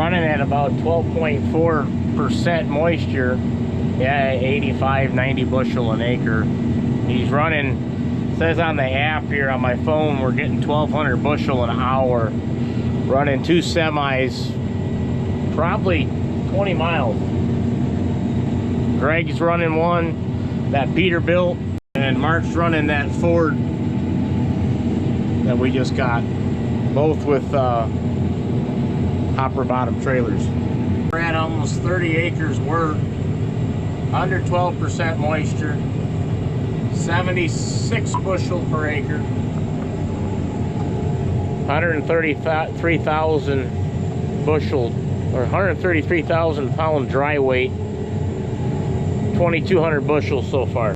running at about 12.4% moisture. Yeah, 85, 90 bushel an acre. He's running, says on the app here on my phone, we're getting 1,200 bushel an hour. Running 2 semis, probably 20 miles. Greg's running one that Peter built, and Mark's running that Ford that we just got, both with hopper bottom trailers. We're at almost 30 acres worth, under 12% moisture, 76 bushel per acre, 133,000 bushel, or 133,000 pound dry weight, 2,200 bushels so far.